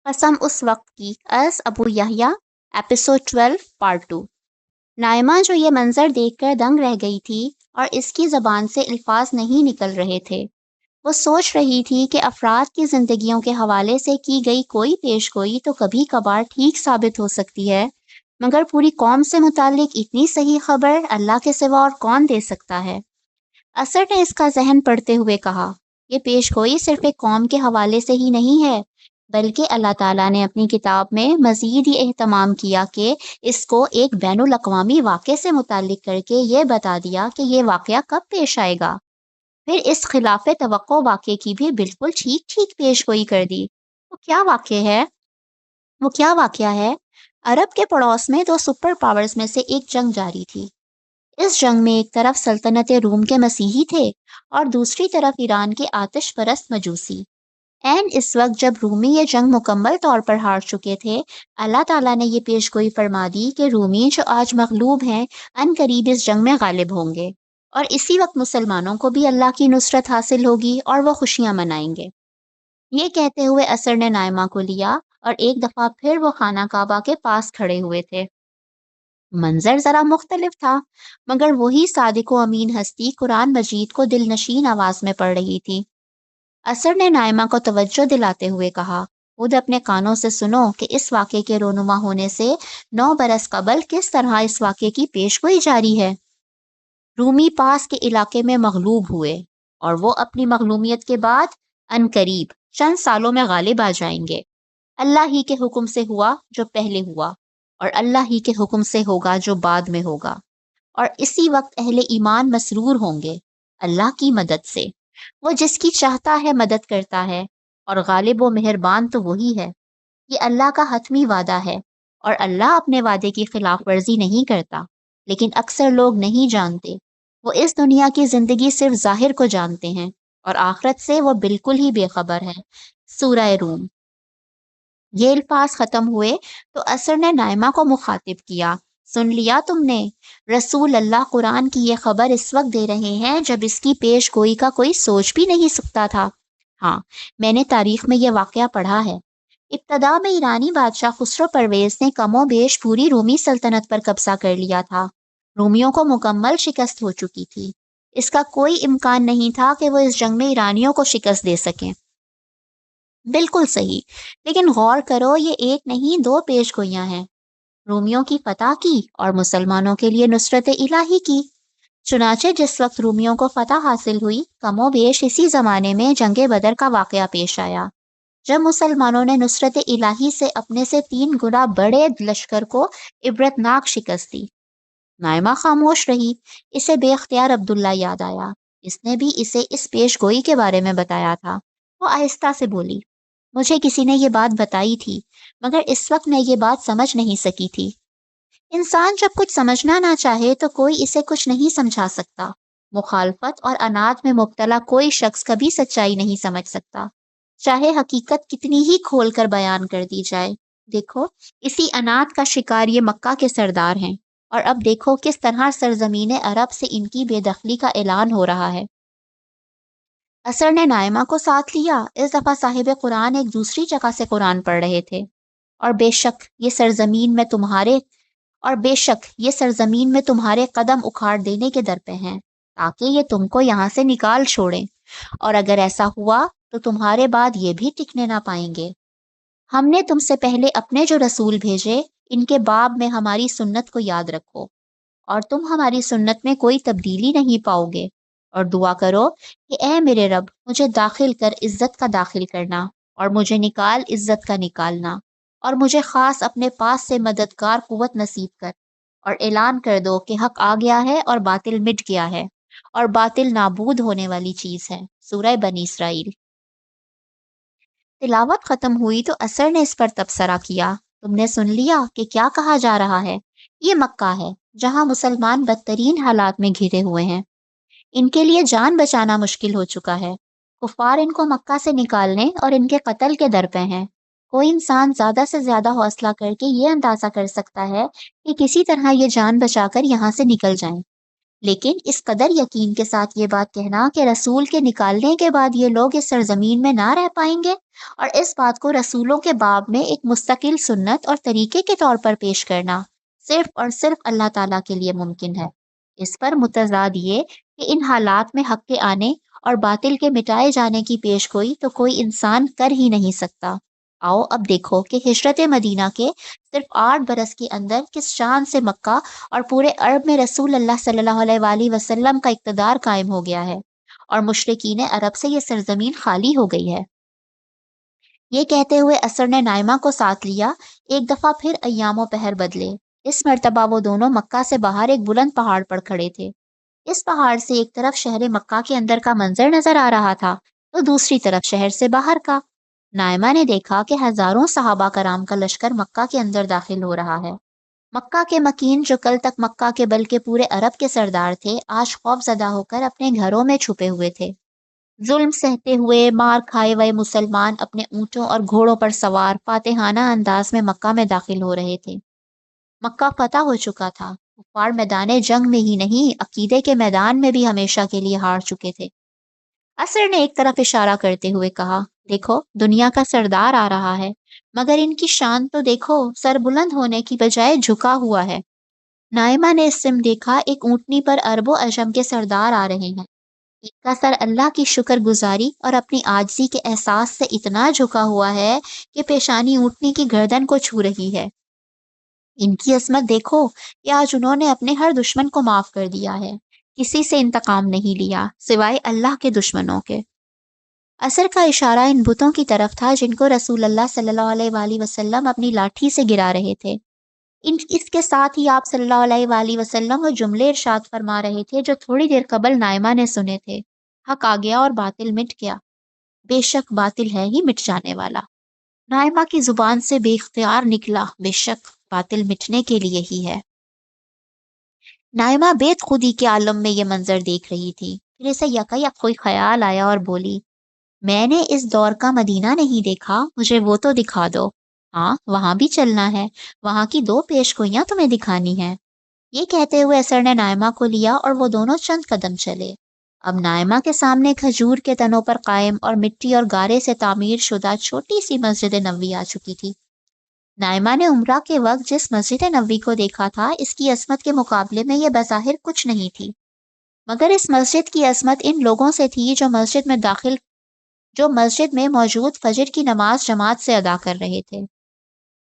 قسم اس وقت کی از ابو یحییٰ ایپیسوڈ 12 پارٹ 2۔ نائمہ جو یہ منظر دیکھ کر دنگ رہ گئی تھی اور اس کی زبان سے الفاظ نہیں نکل رہے تھے۔ وہ سوچ رہی تھی کہ افراد کی زندگیوں کے حوالے سے کی گئی کوئی پیش گوئی تو کبھی کبھار ٹھیک ثابت ہو سکتی ہے، مگر پوری قوم سے متعلق اتنی صحیح خبر اللہ کے سوا اور کون دے سکتا ہے؟ اثر نے اس کا ذہن پڑھتے ہوئے کہا، یہ پیش گوئی صرف ایک قوم کے حوالے سے ہی نہیں ہے، بلکہ اللہ تعالیٰ نے اپنی کتاب میں مزید یہ اہتمام کیا کہ اس کو ایک بین الاقوامی واقعے سے متعلق کر کے یہ بتا دیا کہ یہ واقعہ کب پیش آئے گا۔ پھر اس خلاف توقع واقعے کی بھی بالکل ٹھیک ٹھیک پیش گوئی کر دی۔ وہ کیا واقعہ ہے؟ عرب کے پڑوس میں دو سپر پاورز میں سے ایک جنگ جاری تھی۔ اس جنگ میں ایک طرف سلطنت روم کے مسیحی تھے اور دوسری طرف ایران کے آتش پرست مجوسی۔ اس وقت جب رومی یہ جنگ مکمل طور پر ہار چکے تھے، اللہ تعالیٰ نے یہ پیش گوئی فرما دی کہ رومی جو آج مغلوب ہیں ان قریب اس جنگ میں غالب ہوں گے، اور اسی وقت مسلمانوں کو بھی اللہ کی نصرت حاصل ہوگی اور وہ خوشیاں منائیں گے۔ یہ کہتے ہوئے اثر نے نائمہ کو لیا اور ایک دفعہ پھر وہ خانہ کعبہ کے پاس کھڑے ہوئے تھے۔ منظر ذرا مختلف تھا، مگر وہی صادق و امین ہستی قرآن مجید کو دل نشین آواز میں پڑھ رہی تھی۔ اثر نے نائمہ کو توجہ دلاتے ہوئے کہا، خود اپنے کانوں سے سنو کہ اس واقعے کے رونما ہونے سے 9 برس قبل کس طرح اس واقعے کی پیش گوئی جاری ہے۔ رومی پاس کے علاقے میں مغلوب ہوئے اور وہ اپنی مغلومیت کے بعد ان قریب چند سالوں میں غالب آ جائیں گے۔ اللہ ہی کے حکم سے ہوا جو پہلے ہوا، اور اللہ ہی کے حکم سے ہوگا جو بعد میں ہوگا، اور اسی وقت اہل ایمان مسرور ہوں گے اللہ کی مدد سے۔ وہ جس کی چاہتا ہے مدد کرتا ہے، اور غالب و مہربان تو وہی ہے۔ یہ اللہ کا حتمی وعدہ ہے، اور اللہ اپنے وعدے کی خلاف ورزی نہیں کرتا، لیکن اکثر لوگ نہیں جانتے۔ وہ اس دنیا کی زندگی صرف ظاہر کو جانتے ہیں، اور آخرت سے وہ بالکل ہی بے خبر ہے۔ سورہ روم۔ یہ الفاظ ختم ہوئے تو اثر نے نائمہ کو مخاطب کیا، سن لیا تم نے؟ رسول اللہ قرآن کی یہ خبر اس وقت دے رہے ہیں جب اس کی پیش گوئی کا کوئی سوچ بھی نہیں سکتا تھا۔ ہاں، میں نے تاریخ میں یہ واقعہ پڑھا ہے۔ ابتدا میں ایرانی بادشاہ خسرو پرویز نے کم و بیش پوری رومی سلطنت پر قبضہ کر لیا تھا۔ رومیوں کو مکمل شکست ہو چکی تھی۔ اس کا کوئی امکان نہیں تھا کہ وہ اس جنگ میں ایرانیوں کو شکست دے سکیں۔ بالکل صحیح، لیکن غور کرو، یہ ایک نہیں 2 پیش گوئیاں ہیں، رومیوں کی فتح کی اور مسلمانوں کے لیے نصرت الہی کی۔ چنانچہ جس وقت رومیوں کو فتح حاصل ہوئی، کم و بیش اسی زمانے میں جنگ بدر کا واقعہ پیش آیا، جب مسلمانوں نے نصرت الہی سے اپنے سے 3 گنا بڑے لشکر کو عبرتناک شکست دی۔ نائمہ خاموش رہی۔ اسے بے اختیار عبداللہ یاد آیا۔ اس نے بھی اسے اس پیش گوئی کے بارے میں بتایا تھا۔ وہ آہستہ سے بولی، مجھے کسی نے یہ بات بتائی تھی، مگر اس وقت میں یہ بات سمجھ نہیں سکی تھی۔ انسان جب کچھ سمجھنا نہ چاہے تو کوئی اسے کچھ نہیں سمجھا سکتا۔ مخالفت اور انات میں مبتلا کوئی شخص کبھی سچائی نہیں سمجھ سکتا، چاہے حقیقت کتنی ہی کھول کر بیان کر دی جائے۔ دیکھو، اسی انات کا شکار یہ مکہ کے سردار ہیں، اور اب دیکھو کس طرح سرزمین عرب سے ان کی بے دخلی کا اعلان ہو رہا ہے۔ اثر نے نائمہ کو ساتھ لیا۔ اس دفعہ صاحب قرآن ایک دوسری جگہ سے قرآن پڑھ رہے تھے۔ اور بے شک یہ سرزمین میں تمہارے قدم اکھاڑ دینے کے در پہ ہیں، تاکہ یہ تم کو یہاں سے نکال چھوڑیں، اور اگر ایسا ہوا تو تمہارے بعد یہ بھی ٹکنے نہ پائیں گے۔ ہم نے تم سے پہلے اپنے جو رسول بھیجے، ان کے باب میں ہماری سنت کو یاد رکھو، اور تم ہماری سنت میں کوئی تبدیلی نہیں پاؤ گے، اور دعا کرو کہ اے میرے رب، مجھے داخل کر عزت کا داخل کرنا، اور مجھے نکال عزت کا نکالنا، اور مجھے خاص اپنے پاس سے مددگار قوت نصیب کر، اور اعلان کر دو کہ حق آ گیا ہے اور باطل مٹ گیا ہے، اور باطل نابود ہونے والی چیز ہے۔ سورہ بنی اسرائیل۔ تلاوت ختم ہوئی تو اثر نے اس پر تبصرہ کیا، تم نے سن لیا کہ کیا کہا جا رہا ہے؟ یہ مکہ ہے، جہاں مسلمان بدترین حالات میں گھرے ہوئے ہیں۔ ان کے لیے جان بچانا مشکل ہو چکا ہے۔ کفار ان کو مکہ سے نکالنے اور ان کے قتل کے در پہ ہیں۔ کوئی انسان زیادہ سے زیادہ حوصلہ کر کے یہ اندازہ کر سکتا ہے کہ کسی طرح یہ جان بچا کر یہاں سے نکل جائیں، لیکن اس قدر یقین کے ساتھ یہ بات کہنا کہ رسول کے نکالنے کے بعد یہ لوگ اس سرزمین میں نہ رہ پائیں گے، اور اس بات کو رسولوں کے باب میں ایک مستقل سنت اور طریقے کے طور پر پیش کرنا، صرف اور صرف اللہ تعالیٰ کے لیے ممکن ہے۔ اس پر متضاد یہ کہ ان حالات میں حق کے آنے اور باطل کے مٹائے جانے کی پیش گوئی تو کوئی انسان کر ہی نہیں سکتا۔ آؤ اب دیکھو کہ ہجرت مدینہ کے صرف 8 برس کے اندر کس شان سے مکہ اور پورے عرب میں رسول اللہ صلی اللہ علیہ وآلہ وسلم کا اقتدار قائم ہو گیا ہے، اور مشرکین عرب سے یہ سرزمین خالی ہو گئی ہے۔ یہ کہتے ہوئے اثر نے نائمہ کو ساتھ لیا۔ ایک دفعہ پھر ایام و پہر بدلے۔ اس مرتبہ وہ دونوں مکہ سے باہر ایک بلند پہاڑ پر کھڑے تھے۔ اس پہاڑ سے ایک طرف شہر مکہ کے اندر کا منظر نظر آ رہا تھا تو دوسری طرف شہر سے باہر کا۔ نائمہ نے دیکھا کہ ہزاروں صحابہ کرام کا لشکر مکہ کے اندر داخل ہو رہا ہے۔ مکہ کے مکین جو کل تک مکہ کے بلکہ پورے عرب کے سردار تھے، آج خوف زدہ ہو کر اپنے گھروں میں چھپے ہوئے تھے۔ ظلم سہتے ہوئے مار کھائے ہوئے مسلمان اپنے اونٹوں اور گھوڑوں پر سوار فاتحانہ انداز میں مکہ میں داخل ہو رہے تھے۔ مکہ فتح ہو چکا تھا۔ کفار میدان جنگ میں ہی نہیں، عقیدے کے میدان میں بھی ہمیشہ کے لیے ہار چکے تھے۔ اصر نے ایک طرف اشارہ کرتے ہوئے کہا، دیکھو دنیا کا سردار آ رہا ہے، مگر ان کی شان تو دیکھو، سر بلند ہونے کی بجائے جھکا ہوا ہے۔ نائمہ نے اس سمت دیکھا، ایک اونٹنی پر عرب و عجم کے سردار آ رہے ہیں۔ ان کا سر اللہ کی شکر گزاری اور اپنی عاجزی کے احساس سے اتنا جھکا ہوا ہے کہ پیشانی اونٹنی کی گردن کو چھو رہی ہے۔ ان کی عظمت دیکھو کہ آج انہوں نے اپنے ہر دشمن کو معاف کر دیا ہے، کسی سے انتقام نہیں لیا سوائے اللہ کے دشمنوں کے۔ اثر کا اشارہ ان بتوں کی طرف تھا جن کو رسول اللہ صلی اللہ علیہ وآلہ وسلم اپنی لاٹھی سے گرا رہے تھے۔ اس کے ساتھ ہی آپ صلی اللہ علیہ وآلہ وسلم وہ جملے ارشاد فرما رہے تھے جو تھوڑی دیر قبل نائمہ نے سنے تھے، حق آ گیا اور باطل مٹ گیا، بے شک باطل ہے ہی مٹ جانے والا۔ نائمہ کی زبان سے بے اختیار نکلا، بے شک باطل مٹنے کے لیے ہی ہے۔ نائمہ بے خودی کے عالم میں یہ منظر دیکھ رہی تھی، پھر اسے یکایک کوئی خیال آیا اور بولی، میں نے اس دور کا مدینہ نہیں دیکھا، مجھے وہ تو دکھا دو۔ ہاں وہاں بھی چلنا ہے، وہاں کی 2 پیش گوئیاں تمہیں دکھانی ہیں۔ یہ کہتے ہوئے اثر نے نائمہ کو لیا اور وہ دونوں چند قدم چلے۔ اب نائمہ کے سامنے کھجور کے تنوں پر قائم اور مٹی اور گارے سے تعمیر شدہ چھوٹی سی مسجد نبوی آ چکی تھی۔ نائمہ نے عمرہ کے وقت جس مسجد نبوی کو دیکھا تھا، اس کی عظمت کے مقابلے میں یہ بظاہر کچھ نہیں تھی، مگر اس مسجد کی عظمت ان لوگوں سے تھی جو مسجد میں موجود فجر کی نماز جماعت سے ادا کر رہے تھے۔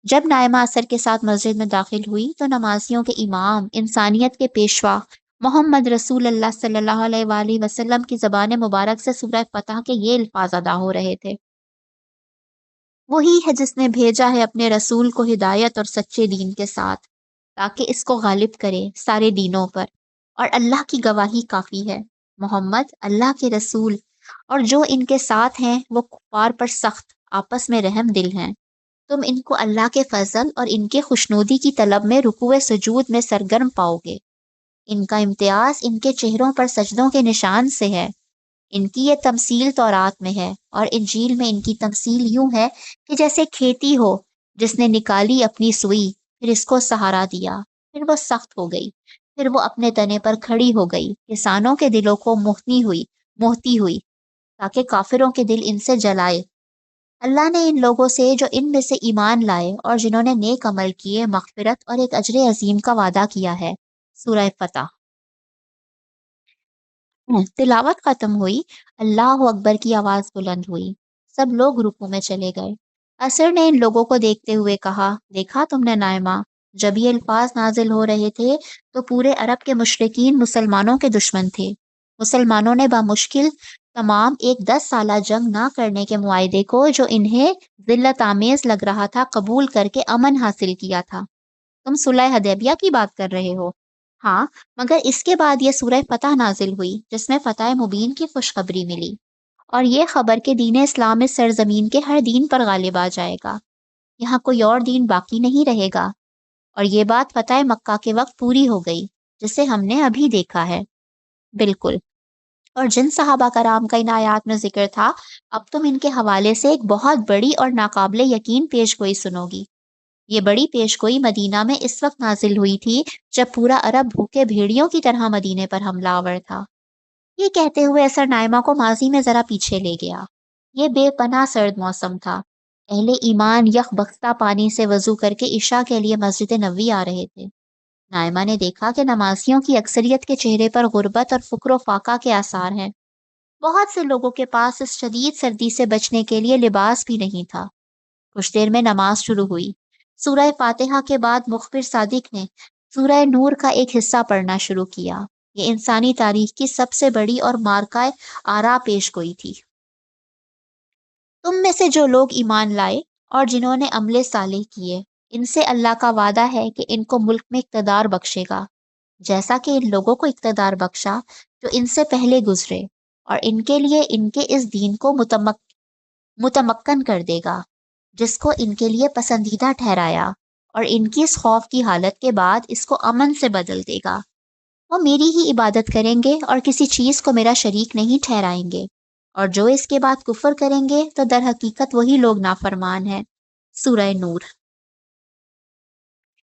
جب نائمہ اثر کے ساتھ مسجد میں داخل ہوئی تو نمازیوں کے امام، انسانیت کے پیشوا محمد رسول اللہ صلی اللہ علیہ وآلہ وسلم کی زبان مبارک سے سورہ فتح کے یہ الفاظ ادا ہو رہے تھے، وہی ہے جس نے بھیجا ہے اپنے رسول کو ہدایت اور سچے دین کے ساتھ، تاکہ اس کو غالب کرے سارے دینوں پر، اور اللہ کی گواہی کافی ہے، محمد اللہ کے رسول اور جو ان کے ساتھ ہیں وہ کفار پر سخت، آپس میں رحم دل ہیں۔ تم ان کو اللہ کے فضل اور ان کے خوشنودی کی طلب میں رکوع سجود میں سرگرم پاؤ گے۔ ان کا امتیاز ان کے چہروں پر سجدوں کے نشان سے ہے۔ ان کی یہ تمثیل تورات میں ہے، اور انجیل میں ان کی تمثیل یوں ہے کہ جیسے کھیتی ہو جس نے نکالی اپنی سوئی، پھر اس کو سہارا دیا، پھر وہ سخت ہو گئی، پھر وہ اپنے تنے پر کھڑی ہو گئی، کسانوں کے دلوں کو موہتی ہوئی تاکہ کافروں کے دل ان سے جلائے۔ اللہ نے ان لوگوں سے جو ان میں سے ایمان لائے اور جنہوں نے نیک عمل کیے مغفرت اور ایک اجر عظیم کا وعدہ کیا ہے۔ سورہ فتح۔ تلاوت ختم ہوئی، اللہ اکبر کی آواز بلند ہوئی، سب لوگ رکوع میں چلے گئے۔ اثر نے ان لوگوں کو دیکھتے ہوئے کہا، دیکھا تم نے نائمہ، جب یہ الفاظ نازل ہو رہے تھے تو پورے عرب کے مشرکین مسلمانوں کے دشمن تھے۔ مسلمانوں نے بامشکل تمام ایک 10 سالہ جنگ نہ کرنے کے معاہدے کو جو انہیں ذلت آمیز لگ رہا تھا قبول کر کے امن حاصل کیا تھا۔ تم صلح حدیبیہ کی بات کر رہے ہو؟ ہاں، مگر اس کے بعد یہ سورہ فتح نازل ہوئی جس میں فتح مبین کی خوشخبری ملی، اور یہ خبر کہ دین اسلام اس سرزمین کے ہر دین پر غالب آ جائے گا، یہاں کوئی اور دین باقی نہیں رہے گا، اور یہ بات فتح مکہ کے وقت پوری ہو گئی جسے ہم نے ابھی دیکھا ہے۔ بالکل، اور جن صحابہ کرام کا ان آیات میں ذکر تھا، اب تم ان کے حوالے سے ایک بہت بڑی اور ناقابل یقین پیش گوئی سنو گی۔ یہ بڑی پیشگوئی مدینہ میں اس وقت نازل ہوئی تھی جب پورا عرب بھوکے بھیڑیوں کی طرح مدینے پر حملہ آور تھا۔ یہ کہتے ہوئے اثر نائمہ کو ماضی میں ذرا پیچھے لے گیا۔ یہ بے پناہ سرد موسم تھا۔ اہل ایمان یخ بختہ پانی سے وضو کر کے عشاء کے لیے مسجد نبوی آ رہے تھے۔ نائمہ نے دیکھا کہ نمازیوں کی اکثریت کے چہرے پر غربت اور فقر و فاقہ کے آثار ہیں۔ بہت سے لوگوں کے پاس اس شدید سردی سے بچنے کے لیے لباس بھی نہیں تھا۔ کچھ دیر میں نماز شروع ہوئی۔ سورہ فاتحہ کے بعد مخبر صادق نے سورہ نور کا ایک حصہ پڑھنا شروع کیا۔ یہ انسانی تاریخ کی سب سے بڑی اور مارکہ آرا پیش گوئی تھی۔ تم میں سے جو لوگ ایمان لائے اور جنہوں نے عمل صالح کیے، ان سے اللہ کا وعدہ ہے کہ ان کو ملک میں اقتدار بخشے گا، جیسا کہ ان لوگوں کو اقتدار بخشا جو ان سے پہلے گزرے، اور ان کے لیے ان کے اس دین کو متمکن کر دے گا جس کو ان کے لیے پسندیدہ ٹھہرایا، اور ان کی اس خوف کی حالت کے بعد اس کو امن سے بدل دے گا۔ وہ میری ہی عبادت کریں گے اور کسی چیز کو میرا شریک نہیں ٹھہرائیں گے، اور جو اس کے بعد کفر کریں گے تو در حقیقت وہی لوگ نافرمان ہیں۔ سورہ نور۔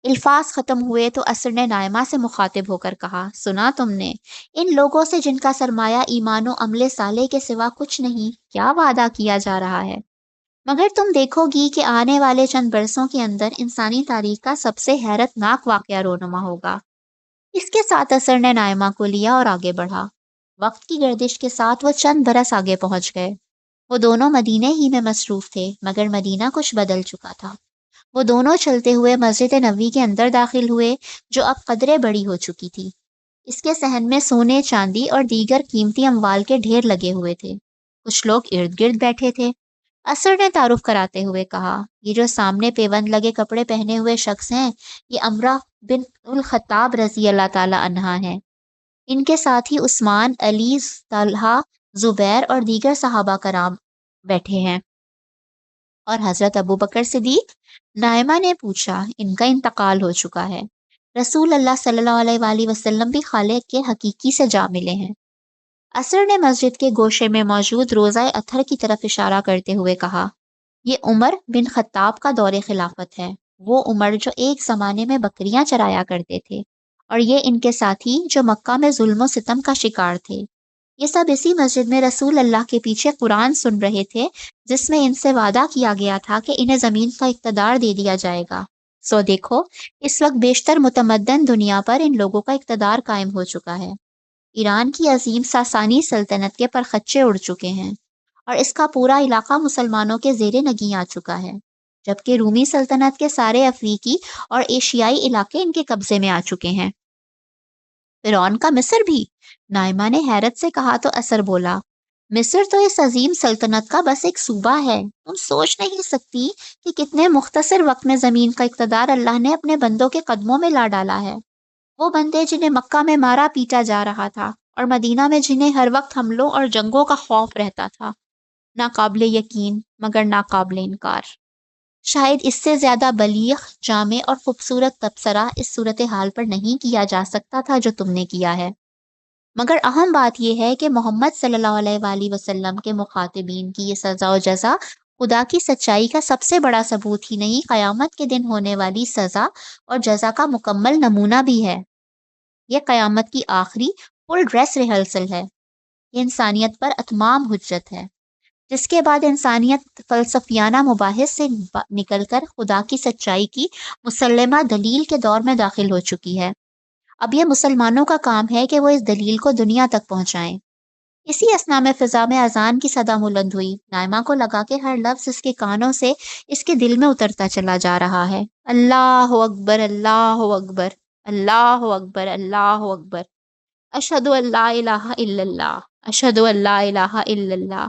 الفاظ ختم ہوئے تو اثر نے نائمہ سے مخاطب ہو کر کہا، سنا تم نے ان لوگوں سے جن کا سرمایہ ایمان و عمل صالح کے سوا کچھ نہیں، کیا وعدہ کیا جا رہا ہے؟ مگر تم دیکھو گی کہ آنے والے چند برسوں کے اندر انسانی تاریخ کا سب سے حیرت ناک واقعہ رونما ہوگا۔ اس کے ساتھ اثر نے نائمہ کو لیا اور آگے بڑھا۔ وقت کی گردش کے ساتھ وہ چند برس آگے پہنچ گئے۔ وہ دونوں مدینے ہی میں مصروف تھے، مگر مدینہ کچھ بدل چکا تھا۔ وہ دونوں چلتے ہوئے مسجد نبوی کے اندر داخل ہوئے، جو اب قدرے بڑی ہو چکی تھی۔ اس کے صحن میں سونے، چاندی اور دیگر قیمتی اموال کے ڈھیر لگے ہوئے تھے۔ کچھ لوگ ارد گرد بیٹھے تھے۔ اثر نے تعارف کراتے ہوئے کہا، یہ جو سامنے پیوند لگے کپڑے پہنے ہوئے شخص ہیں، یہ امرہ بن الخطاب رضی اللہ تعالی عنہا ہیں۔ ان کے ساتھ ہی عثمان، علی، طلحہ، زبیر اور دیگر صحابہ کرام بیٹھے ہیں، اور حضرت ابو بکر صدیق۔ نائمہ نے پوچھا، ان کا انتقال ہو چکا ہے؟ رسول اللہ صلی اللہ علیہ وآلہ وسلم بھی خالق کے حقیقی سے جا ملے ہیں۔ اثر نے مسجد کے گوشے میں موجود روضہ اطہر کی طرف اشارہ کرتے ہوئے کہا، یہ عمر بن خطاب کا دور خلافت ہے، وہ عمر جو ایک زمانے میں بکریاں چرایا کرتے تھے، اور یہ ان کے ساتھی جو مکہ میں ظلم و ستم کا شکار تھے۔ یہ سب اسی مسجد میں رسول اللہ کے پیچھے قرآن سن رہے تھے، جس میں ان سے وعدہ کیا گیا تھا کہ انہیں زمین کا اقتدار دے دیا جائے گا۔ سو دیکھو، اس وقت بیشتر متمدن دنیا پر ان لوگوں کا اقتدار قائم ہو چکا ہے۔ ایران کی عظیم ساسانی سلطنت کے پرخچے اڑ چکے ہیں، اور اس کا پورا علاقہ مسلمانوں کے زیر نگین آ چکا ہے، جبکہ رومی سلطنت کے سارے افریقی اور ایشیائی علاقے ان کے قبضے میں آ چکے ہیں۔ فرعون کا مصر بھی؟ نائمہ نے حیرت سے کہا تو اثر بولا، مصر تو اس عظیم سلطنت کا بس ایک صوبہ ہے۔ تم سوچ نہیں سکتی کہ کتنے مختصر وقت میں زمین کا اقتدار اللہ نے اپنے بندوں کے قدموں میں لا ڈالا ہے۔ وہ بندے جنہیں مکہ میں مارا پیٹا جا رہا تھا، اور مدینہ میں جنہیں ہر وقت حملوں اور جنگوں کا خوف رہتا تھا، ناقابل یقین مگر ناقابل انکار۔ شاید اس سے زیادہ بلیغ، جامع اور خوبصورت تبصرہ اس صورتحال پر نہیں کیا جا سکتا تھا جو تم نے کیا ہے۔ مگر اہم بات یہ ہے کہ محمد صلی اللہ علیہ وآلہ وسلم کے مخاطبین کی یہ سزا و جزا خدا کی سچائی کا سب سے بڑا ثبوت ہی نہیں، قیامت کے دن ہونے والی سزا اور جزا کا مکمل نمونہ بھی ہے۔ یہ قیامت کی آخری فل ڈریس ریہرسل ہے۔ یہ انسانیت پر اتمام حجت ہے، جس کے بعد انسانیت فلسفیانہ مباحث سے نکل کر خدا کی سچائی کی مسلمہ دلیل کے دور میں داخل ہو چکی ہے۔ اب یہ مسلمانوں کا کام ہے کہ وہ اس دلیل کو دنیا تک پہنچائیں۔ اسی اثنا میں فضا میں اذان کی صدا بلند ہوئی۔ نائمہ کو لگا کہ ہر لفظ اس کے کانوں سے اس کے دل میں اترتا چلا جا رہا ہے۔ اللہ اکبر، اللہ اکبر، اللہ اکبر، اللہ اکبر، اشہد ان لا الہ الا اللہ، اشہد ان لا الہ الا اللہ،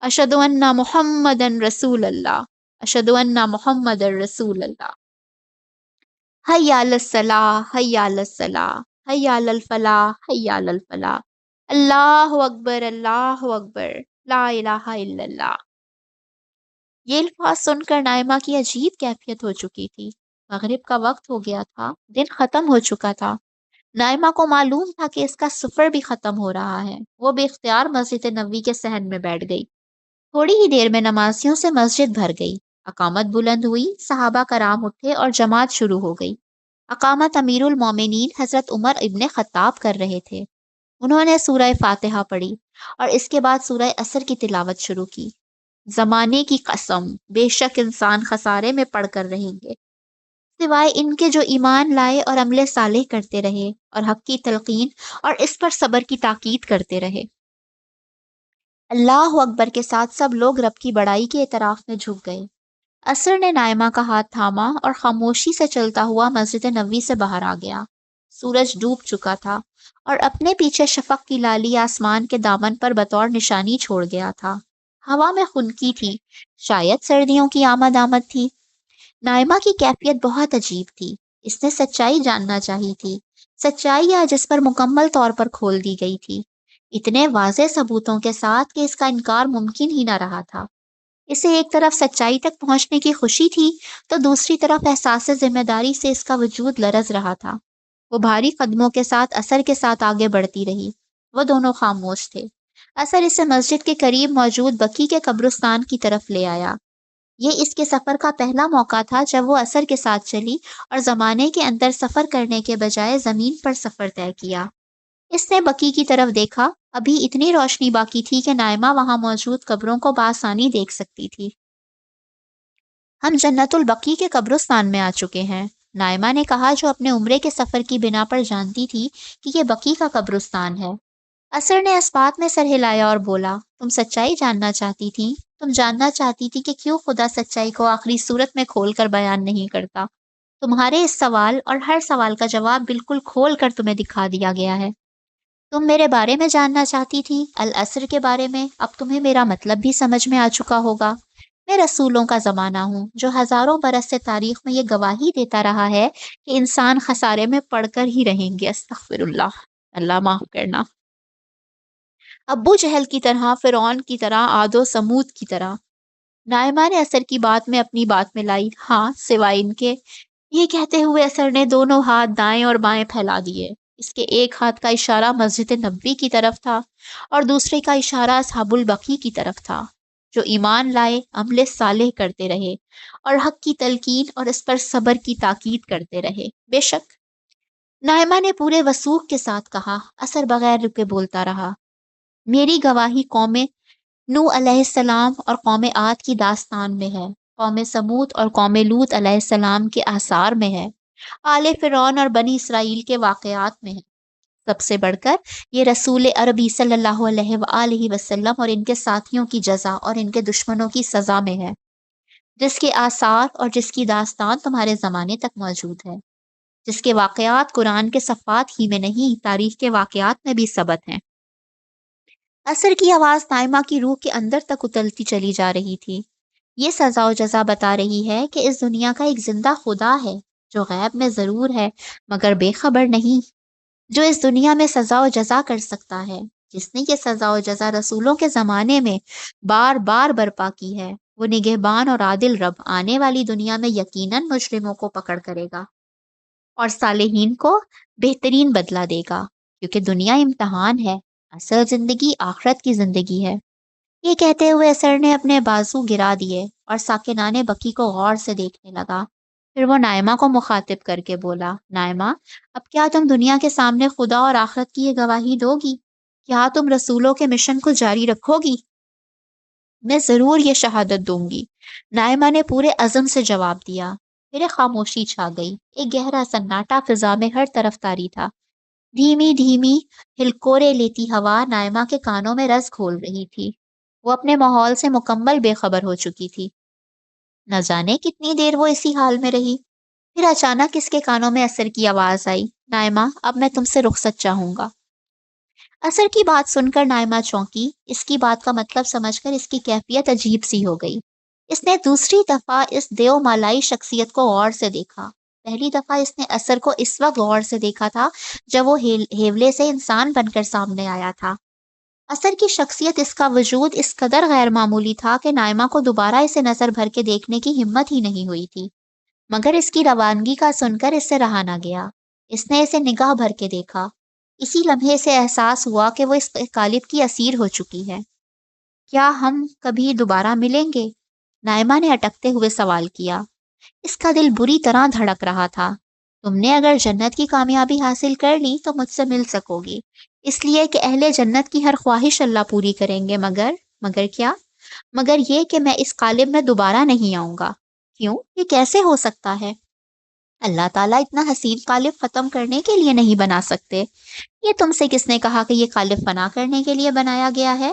اشہد ان محمد رسول اللہ، اشہد ان محمد رسول اللہ، حی علی الصلاح، حی علی الصلاح، حی علی الفلاح، حی علی الفلاح، اللہ اکبر، اللہ اکبر، لا الہ الا اللہ۔ یہ الفاظ سن کر نائمہ کی عجیب کیفیت ہو چکی تھی۔ مغرب کا وقت ہو گیا تھا، دن ختم ہو چکا تھا۔ نائمہ کو معلوم تھا کہ اس کا سفر بھی ختم ہو رہا ہے۔ وہ بے اختیار مسجد نبوی کے صحن میں بیٹھ گئی۔ تھوڑی ہی دیر میں نمازیوں سے مسجد بھر گئی۔ اقامت بلند ہوئی، صحابہ کرام اٹھے اور جماعت شروع ہو گئی۔ اقامت امیر المومنین حضرت عمر ابن خطاب کر رہے تھے۔ انہوں نے سورہ فاتحہ پڑھی اور اس کے بعد سورہ عصر کی تلاوت شروع کی۔ زمانے کی قسم، بے شک انسان خسارے میں پڑ کر رہیں گے، سوائے ان کے جو ایمان لائے اور عمل صالح کرتے رہے اور حق کی تلقین اور اس پر صبر کی تاکید کرتے رہے۔ اللہ اکبر کے ساتھ سب لوگ رب کی بڑائی کے اعتراف میں جھک گئے۔ عصر نے نائمہ کا ہاتھ تھاما اور خاموشی سے چلتا ہوا مسجد نبوی سے باہر آ گیا۔ سورج ڈوب چکا تھا اور اپنے پیچھے شفق کی لالی آسمان کے دامن پر بطور نشانی چھوڑ گیا تھا۔ ہوا میں خنکی تھی، شاید سردیوں کی آمد تھی۔ نائمہ کی کیفیت بہت عجیب تھی۔ اس نے سچائی جاننا چاہی تھی، سچائی آج اس پر مکمل طور پر کھول دی گئی تھی، اتنے واضح ثبوتوں کے ساتھ کہ اس کا انکار ممکن ہی نہ رہا تھا۔ اسے ایک طرف سچائی تک پہنچنے کی خوشی تھی تو دوسری طرف احساس ذمہ داری سے اس کا وجود لرز رہا تھا۔ وہ بھاری قدموں کے ساتھ عصر کے ساتھ آگے بڑھتی رہی۔ وہ دونوں خاموش تھے۔ عصر اسے مسجد کے قریب موجود بقی کے قبرستان کی طرف لے آیا۔ یہ اس کے سفر کا پہلا موقع تھا جب وہ عصر کے ساتھ چلی اور زمانے کے اندر سفر کرنے کے بجائے زمین پر سفر طے کیا۔ اس نے بقی کی طرف دیکھا۔ ابھی اتنی روشنی باقی تھی کہ نائمہ وہاں موجود قبروں کو بآسانی دیکھ سکتی تھی۔ ہم جنت البقیع کے قبرستان میں آ چکے ہیں، نائمہ نے کہا، جو اپنے عمرے کے سفر کی بنا پر جانتی تھی کہ یہ بقیع کا قبرستان ہے۔ عصر نے اس بات میں سر ہلایا اور بولا، تم سچائی جاننا چاہتی تھی؟ تم جاننا چاہتی تھی کہ کیوں خدا سچائی کو آخری صورت میں کھول کر بیان نہیں کرتا؟ تمہارے اس سوال اور ہر سوال کا جواب بالکل کھول کر تمہیں دکھا دیا گیا ہے۔ تم میرے بارے میں جاننا چاہتی تھی، العصر کے بارے میں۔ اب تمہیں میرا مطلب بھی سمجھ میں آ چکا ہوگا۔ میں رسولوں کا زمانہ ہوں جو ہزاروں برس سے تاریخ میں یہ گواہی دیتا رہا ہے کہ انسان خسارے میں پڑ کر ہی رہیں گے۔ استغفر اللہ، اللہ معاف کرنا۔ ابو جہل کی طرح، فرعون کی طرح، عاد و سمود کی طرح۔ نائمہ نے عصر کی بات میں اپنی بات میں لائی، ہاں سوائے ان کے۔ یہ کہتے ہوئے عصر نے دونوں ہاتھ دائیں اور بائیں پھیلا دیے۔ اس کے ایک ہاتھ کا اشارہ مسجد نبوی کی طرف تھا اور دوسرے کا اشارہ اصحاب البقیع کی طرف تھا، جو ایمان لائے، عمل صالح کرتے رہے اور حق کی تلقین اور اس پر صبر کی تاکید کرتے رہے۔ بے شک، نائمہ نے پورے وثوق کے ساتھ کہا۔ عصر بغیر رکے بولتا رہا، میری گواہی قوم نوح علیہ السلام اور قوم عاد کی داستان میں ہے، قوم سمود اور قوم لوط علیہ السلام کے آثار میں ہے، آل فرعون اور بنی اسرائیل کے واقعات میں ہے۔ سب سے بڑھ کر یہ رسول عربی صلی اللہ علیہ وآلہ وسلم اور ان کے ساتھیوں کی جزا اور ان کے دشمنوں کی سزا میں ہے، جس کے آثار اور جس کی داستان تمہارے زمانے تک موجود ہے، جس کے واقعات قرآن کے صفحات ہی میں نہیں، تاریخ کے واقعات میں بھی ثبت ہیں۔ عصر کی آواز نائمہ کی روح کے اندر تک اترتی چلی جا رہی تھی۔ یہ سزا و جزا بتا رہی ہے کہ اس دنیا کا ایک زندہ خدا ہے جو غیب میں ضرور ہے مگر بے خبر نہیں، جو اس دنیا میں سزا و جزا کر سکتا ہے، جس نے یہ سزا و جزا رسولوں کے زمانے میں بار بار برپا کی ہے۔ وہ نگہبان اور عادل رب آنے والی دنیا میں یقیناً مجرموں کو پکڑ کرے گا اور صالحین کو بہترین بدلہ دے گا، کیونکہ دنیا امتحان ہے، اصل زندگی آخرت کی زندگی ہے۔ یہ کہتے ہوئے عصر نے اپنے بازو گرا دیے اور ساکنان بقی کو غور سے دیکھنے لگا۔ پھر وہ نائمہ کو مخاطب کر کے بولا، نائمہ، اب کیا تم دنیا کے سامنے خدا اور آخرت کی یہ گواہی دو گی؟ کیا تم رسولوں کے مشن کو جاری رکھو گی؟ میں ضرور یہ شہادت دوں گی، نائمہ نے پورے عزم سے جواب دیا۔ پھر ایک خاموشی چھا گئی، ایک گہرا سناٹا فضا میں ہر طرف طاری تھا۔ دھیمی دھیمی ہلکورے لیتی ہوا نائمہ کے کانوں میں رس گھول رہی تھی۔ وہ اپنے ماحول سے مکمل بے خبر ہو چکی تھی۔ نہ جانے کتنی دیر وہ اسی حال میں رہی۔ پھر اچانک اس کے کانوں میں عصر کی آواز آئی، نائمہ، اب میں تم سے رخصت چاہوں گا۔ عصر کی بات سن کر نائمہ چونکی۔ اس کی بات کا مطلب سمجھ کر اس کی کیفیت عجیب سی ہو گئی۔ اس نے دوسری دفعہ اس دیو مالائی شخصیت کو غور سے دیکھا۔ پہلی دفعہ اس نے عصر کو اس وقت غور سے دیکھا تھا جب وہ ہیولے سے انسان بن کر سامنے آیا تھا۔ عصر کی شخصیت، اس کا وجود اس قدر غیر معمولی تھا کہ نائمہ کو دوبارہ اسے نظر بھر کے دیکھنے کی ہمت ہی نہیں ہوئی تھی، مگر اس کی روانگی کا سن کر اس سے رہا نہ گیا۔ اس نے اسے نگاہ بھر کے دیکھا۔ اسی لمحے سے احساس ہوا کہ وہ اس قالب کی اسیر ہو چکی ہے۔ کیا ہم کبھی دوبارہ ملیں گے؟ نائمہ نے اٹکتے ہوئے سوال کیا۔ اس کا دل بری طرح دھڑک رہا تھا۔ تم نے اگر جنت کی کامیابی حاصل کر لی تو مجھ سے مل سکو گی، اس لیے کہ اہل جنت کی ہر خواہش اللہ پوری کریں گے، مگر کیا؟ مگر یہ کہ میں اس قالب میں دوبارہ نہیں آؤں گا۔ کیوں؟ یہ کیسے ہو سکتا ہے؟ اللہ تعالیٰ اتنا حسین قالب ختم کرنے کے لیے نہیں بنا سکتے۔ یہ تم سے کس نے کہا کہ یہ قالب فنا کرنے کے لیے بنایا گیا ہے؟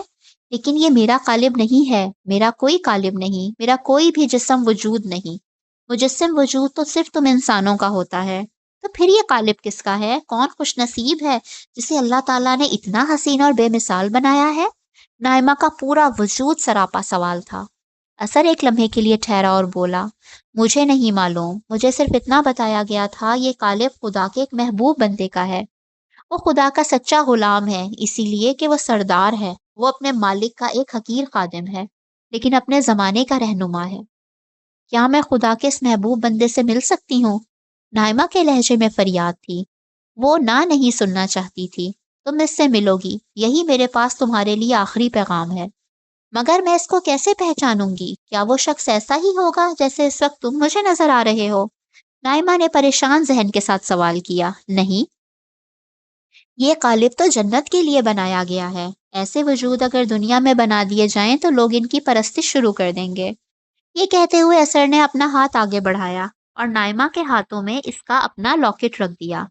لیکن یہ میرا قالب نہیں ہے، میرا کوئی قالب نہیں، میرا کوئی بھی جسم وجود نہیں۔ مجسم وجود تو صرف تم انسانوں کا ہوتا ہے۔ تو پھر یہ قالب کس کا ہے؟ کون خوش نصیب ہے جسے اللہ تعالیٰ نے اتنا حسین اور بے مثال بنایا ہے؟ نائمہ کا پورا وجود سراپا سوال تھا۔ اثر ایک لمحے کے لیے ٹھہرا اور بولا، مجھے نہیں معلوم، مجھے صرف اتنا بتایا گیا تھا یہ قالب خدا کے ایک محبوب بندے کا ہے۔ وہ خدا کا سچا غلام ہے، اسی لیے کہ وہ سردار ہے، وہ اپنے مالک کا ایک حقیر خادم ہے، لیکن اپنے زمانے کا رہنما ہے۔ کیا میں خدا کے اس محبوب بندے سے مل سکتی ہوں؟ نائمہ کے لہجے میں فریاد تھی۔ وہ نہ نہیں سننا چاہتی تھی۔ تم اس سے ملو گی، یہی میرے پاس تمہارے لیے آخری پیغام ہے۔ مگر میں اس کو کیسے پہچانوں گی؟ کیا وہ شخص ایسا ہی ہوگا جیسے اس وقت تم مجھے نظر آ رہے ہو؟ نائمہ نے پریشان ذہن کے ساتھ سوال کیا۔ نہیں، یہ قالب تو جنت کے لیے بنایا گیا ہے۔ ایسے وجود اگر دنیا میں بنا دیے جائیں تو لوگ ان کی پرستش شروع کر دیں گے۔ یہ کہتے ہوئے اثر نے اپنا ہاتھ آگے بڑھایا اور نائمہ کے ہاتھوں میں اس کا اپنا لاکٹ رکھ دیا۔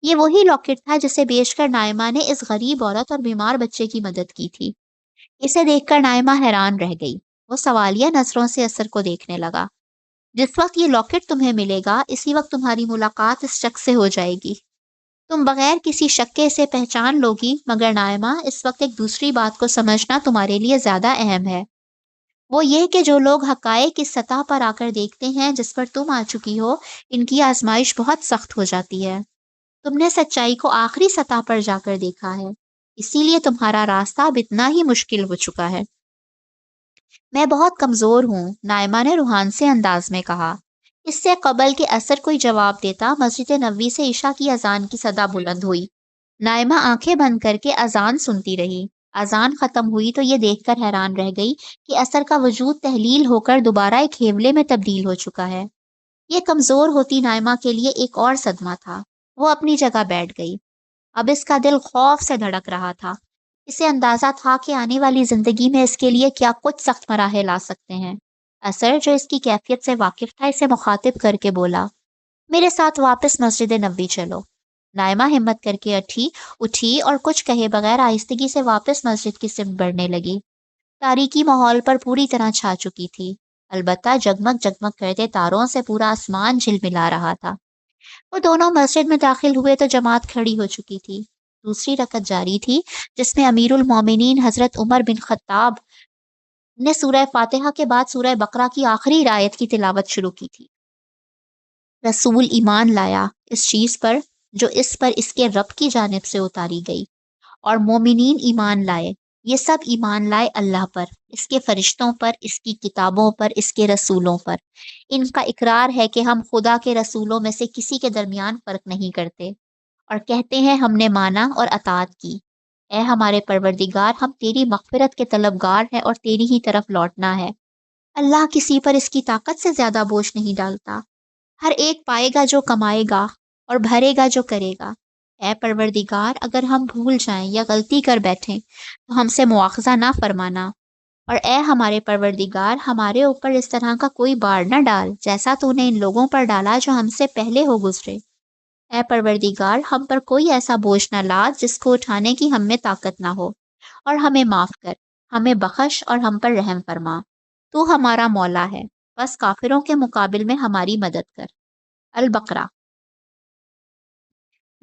یہ وہی لاکٹ تھا جسے بیچ کر نائمہ نے اس غریب عورت اور بیمار بچے کی مدد کی تھی۔ اسے دیکھ کر نائمہ حیران رہ گئی۔ وہ سوالیہ نظروں سے اثر کو دیکھنے لگا۔ جس وقت یہ لاکٹ تمہیں ملے گا، اسی وقت تمہاری ملاقات اس شخص سے ہو جائے گی۔ تم بغیر کسی شک کے اسے پہچان لوگی، مگر نائمہ اس وقت ایک دوسری بات کو سمجھنا تمہارے لیے زیادہ اہم ہے۔ وہ یہ کہ جو لوگ حقائق کی سطح پر آ کر دیکھتے ہیں جس پر تم آ چکی ہو، ان کی آزمائش بہت سخت ہو جاتی ہے۔ تم نے سچائی کو آخری سطح پر جا کر دیکھا ہے، اسی لیے تمہارا راستہ اب اتنا ہی مشکل ہو چکا ہے۔ میں بہت کمزور ہوں، نائمہ نے روحان سے انداز میں کہا۔ اس سے قبل کہ اثر کوئی جواب دیتا، مسجد نبوی سے عشاء کی اذان کی صدا بلند ہوئی۔ نائمہ آنکھیں بند کر کے اذان سنتی رہی۔ اذان ختم ہوئی تو یہ دیکھ کر حیران رہ گئی کہ اثر کا وجود تحلیل ہو کر دوبارہ ایک ہیولے میں تبدیل ہو چکا ہے۔ یہ کمزور ہوتی نائمہ کے لیے ایک اور صدمہ تھا۔ وہ اپنی جگہ بیٹھ گئی۔ اب اس کا دل خوف سے دھڑک رہا تھا۔ اسے اندازہ تھا کہ آنے والی زندگی میں اس کے لیے کیا کچھ سخت مراحل آ سکتے ہیں۔ اثر جو اس کی کیفیت سے واقف تھا اسے مخاطب کر کے بولا، میرے ساتھ واپس مسجد نبوی چلو۔ نائمہ ہمت کر کے اٹھی اور کچھ کہے بغیر آہستگی سے واپس مسجد کی سمت بڑھنے لگی۔ تاریکی ماحول پر پوری طرح چھا چکی تھی، البتہ جگمگ جگمگ کرتے تاروں سے پورا آسمان جھلملا رہا تھا۔ وہ دونوں مسجد میں داخل ہوئے تو جماعت کھڑی ہو چکی تھی۔ دوسری رکعت جاری تھی جس میں امیر المومنین حضرت عمر بن خطاب نے سورہ فاتحہ کے بعد سورہ بقرہ کی آخری آیت کی تلاوت شروع کی تھی۔ رسول ایمان لایا اس چیز پر جو اس پر اس کے رب کی جانب سے اتاری گئی، اور مومنین ایمان لائے، یہ سب ایمان لائے اللہ پر، اس کے فرشتوں پر، اس کی کتابوں پر، اس کے رسولوں پر۔ ان کا اقرار ہے کہ ہم خدا کے رسولوں میں سے کسی کے درمیان فرق نہیں کرتے، اور کہتے ہیں ہم نے مانا اور اطاعت کی۔ اے ہمارے پروردگار، ہم تیری مغفرت کے طلبگار ہیں اور تیری ہی طرف لوٹنا ہے۔ اللہ کسی پر اس کی طاقت سے زیادہ بوجھ نہیں ڈالتا۔ ہر ایک پائے گا جو کمائے گا اور بھرے گا جو کرے گا۔ اے پروردگار، اگر ہم بھول جائیں یا غلطی کر بیٹھیں تو ہم سے مواخذہ نہ فرمانا، اور اے ہمارے پروردگار، ہمارے اوپر اس طرح کا کوئی بار نہ ڈال جیسا تو نے ان لوگوں پر ڈالا جو ہم سے پہلے ہو گزرے۔ اے پروردگار، ہم پر کوئی ایسا بوجھ نہ لاد جس کو اٹھانے کی ہم میں طاقت نہ ہو، اور ہمیں معاف کر، ہمیں بخش اور ہم پر رحم فرما۔ تو ہمارا مولا ہے، بس کافروں کے مقابل میں ہماری مدد کر۔ البقرہ۔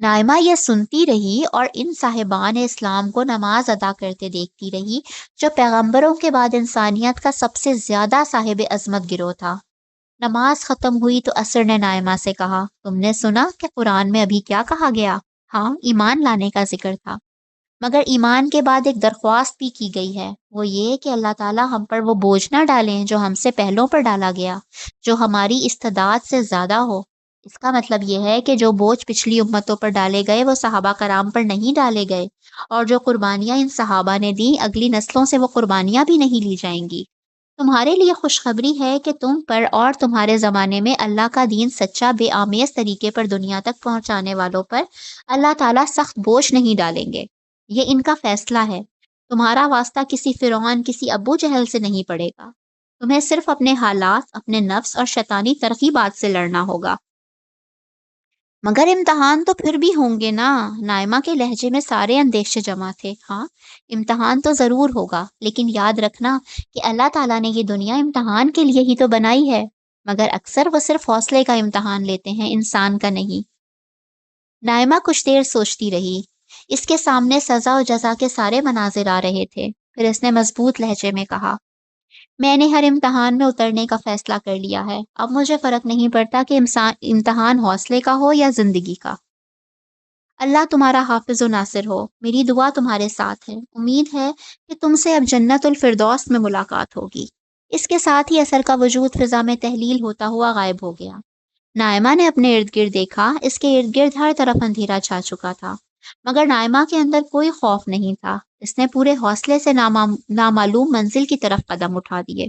نائمہ یہ سنتی رہی اور ان صاحبان اسلام کو نماز ادا کرتے دیکھتی رہی جو پیغمبروں کے بعد انسانیت کا سب سے زیادہ صاحب عظمت گروہ تھا۔ نماز ختم ہوئی تو اثر نے نائمہ سے کہا، تم نے سنا کہ قرآن میں ابھی کیا کہا گیا؟ ہاں، ایمان لانے کا ذکر تھا، مگر ایمان کے بعد ایک درخواست بھی کی گئی ہے، وہ یہ کہ اللہ تعالیٰ ہم پر وہ بوجھ نہ ڈالیں جو ہم سے پہلوں پر ڈالا گیا، جو ہماری استعداد سے زیادہ ہو۔ اس کا مطلب یہ ہے کہ جو بوجھ پچھلی امتوں پر ڈالے گئے وہ صحابہ کرام پر نہیں ڈالے گئے، اور جو قربانیاں ان صحابہ نے دیں اگلی نسلوں سے وہ قربانیاں بھی نہیں لی جائیں گی۔ تمہارے لیے خوشخبری ہے کہ تم پر اور تمہارے زمانے میں اللہ کا دین سچا بے آمیز طریقے پر دنیا تک پہنچانے والوں پر اللہ تعالیٰ سخت بوجھ نہیں ڈالیں گے۔ یہ ان کا فیصلہ ہے۔ تمہارا واسطہ کسی فرعون، کسی ابو جہل سے نہیں پڑے گا۔ تمہیں صرف اپنے حالات، اپنے نفس اور شیطانی ترغیبات سے لڑنا ہوگا۔ مگر امتحان تو پھر بھی ہوں گے نا؟ نائمہ کے لہجے میں سارے اندیشے جمع تھے۔ ہاں، امتحان تو ضرور ہوگا، لیکن یاد رکھنا کہ اللہ تعالیٰ نے یہ دنیا امتحان کے لیے ہی تو بنائی ہے، مگر اکثر وہ صرف حوصلے کا امتحان لیتے ہیں، انسان کا نہیں۔ نائمہ کچھ دیر سوچتی رہی۔ اس کے سامنے سزا و جزا کے سارے مناظر آ رہے تھے۔ پھر اس نے مضبوط لہجے میں کہا، میں نے ہر امتحان میں اترنے کا فیصلہ کر لیا ہے۔ اب مجھے فرق نہیں پڑتا کہ امتحان حوصلے کا ہو یا زندگی کا۔ اللہ تمہارا حافظ و ناصر ہو۔ میری دعا تمہارے ساتھ ہے۔ امید ہے کہ تم سے اب جنت الفردوس میں ملاقات ہوگی۔ اس کے ساتھ ہی اثر کا وجود فضا میں تحلیل ہوتا ہوا غائب ہو گیا۔ نائمہ نے اپنے ارد گرد دیکھا۔ اس کے ارد گرد ہر طرف اندھیرا چھا چکا تھا، مگر نائمہ کے اندر کوئی خوف نہیں تھا۔ اس نے پورے حوصلے سے نامعلوم منزل کی طرف قدم اٹھا دیے۔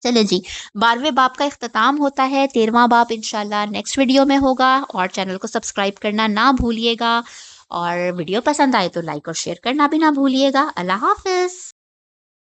چلے جی، 12ویں باب کا اختتام ہوتا ہے۔ 13واں باب انشاءاللہ نیکسٹ ویڈیو میں ہوگا، اور چینل کو سبسکرائب کرنا نہ بھولیے گا، اور ویڈیو پسند آئے تو لائک اور شیئر کرنا بھی نہ بھولیے گا۔ اللہ حافظ۔